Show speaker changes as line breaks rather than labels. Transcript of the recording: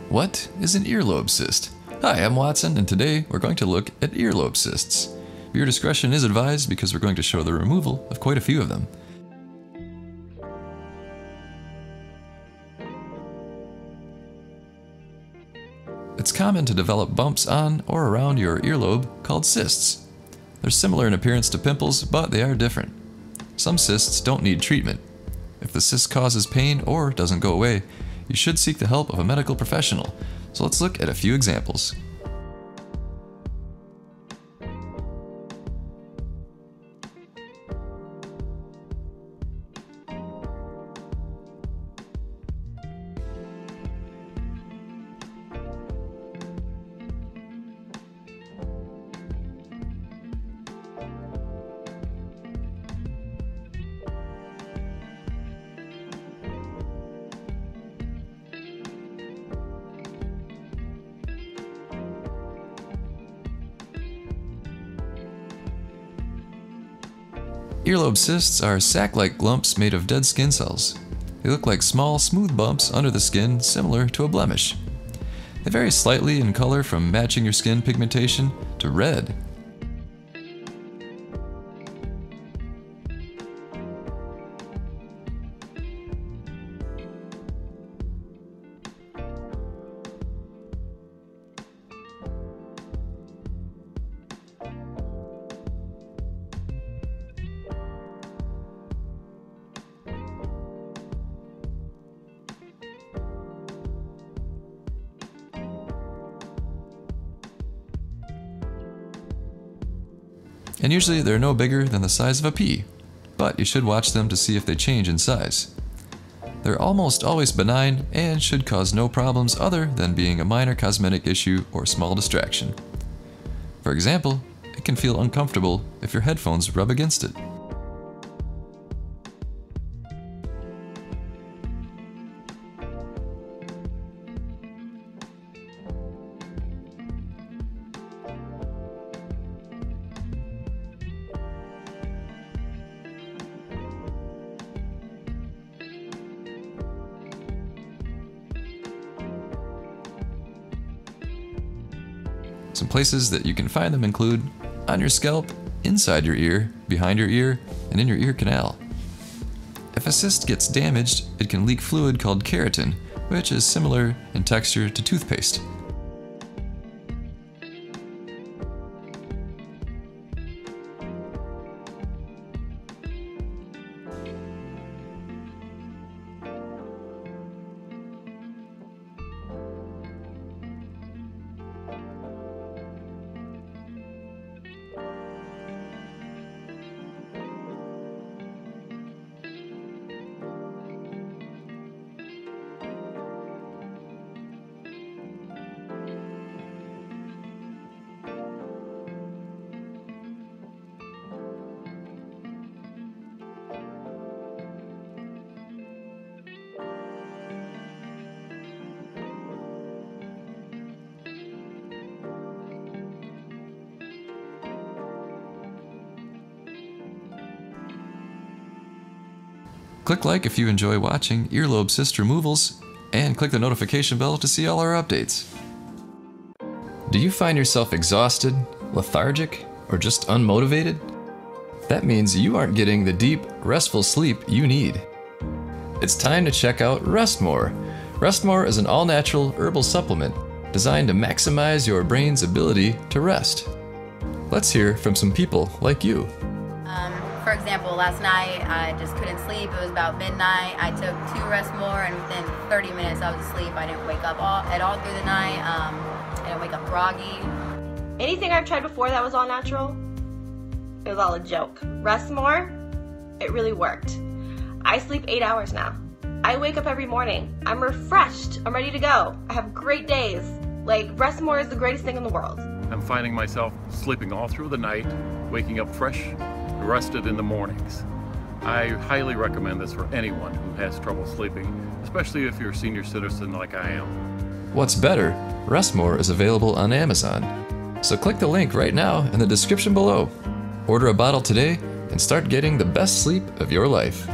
What is an earlobe cyst? Hi, I'm Watson, and today we're going to look at earlobe cysts. Viewer discretion is advised because we're going to show the removal of quite a few of them. It's common to develop bumps on or around your earlobe called cysts. They're similar in appearance to pimples, but they are different. Some cysts don't need treatment. If the cyst causes pain or doesn't go away, you should seek the help of a medical professional. So let's look at a few examples. Earlobe cysts are sac-like lumps made of dead skin cells. They look like small, smooth bumps under the skin, similar to a blemish. They vary slightly in color from matching your skin pigmentation to red. And usually they're no bigger than the size of a pea, but you should watch them to see if they change in size. They're almost always benign and should cause no problems other than being a minor cosmetic issue or small distraction. For example, it can feel uncomfortable if your headphones rub against it. Some places that you can find them include on your scalp, inside your ear, behind your ear, and in your ear canal. If a cyst gets damaged, it can leak fluid called keratin, which is similar in texture to toothpaste. Click like if you enjoy watching earlobe cyst removals, and click the notification bell to see all our updates. Do you find yourself exhausted, lethargic, or just unmotivated? That means you aren't getting the deep, restful sleep you need. It's time to check out Rest More. Rest More is an all-natural herbal supplement designed to maximize your brain's ability to rest. Let's hear from some people like you.
For example, last night I just couldn't sleep. It was about midnight. I took 2 Rest More, and within 30 minutes I was asleep. I didn't wake up at all through the night. I didn't wake up groggy.
Anything I've tried before that was all natural, it was all a joke. Rest More, it really worked. I sleep 8 hours now. I wake up every morning. I'm refreshed. I'm ready to go. I have great days. Like, Rest More is the greatest thing in the world.
I'm finding myself sleeping all through the night, waking up fresh, rested in the mornings. I highly recommend this for anyone who has trouble sleeping, especially if you're a senior citizen like I am.
What's better, Rest More is available on Amazon. So click the link right now in the description below. Order a bottle today and start getting the best sleep of your life.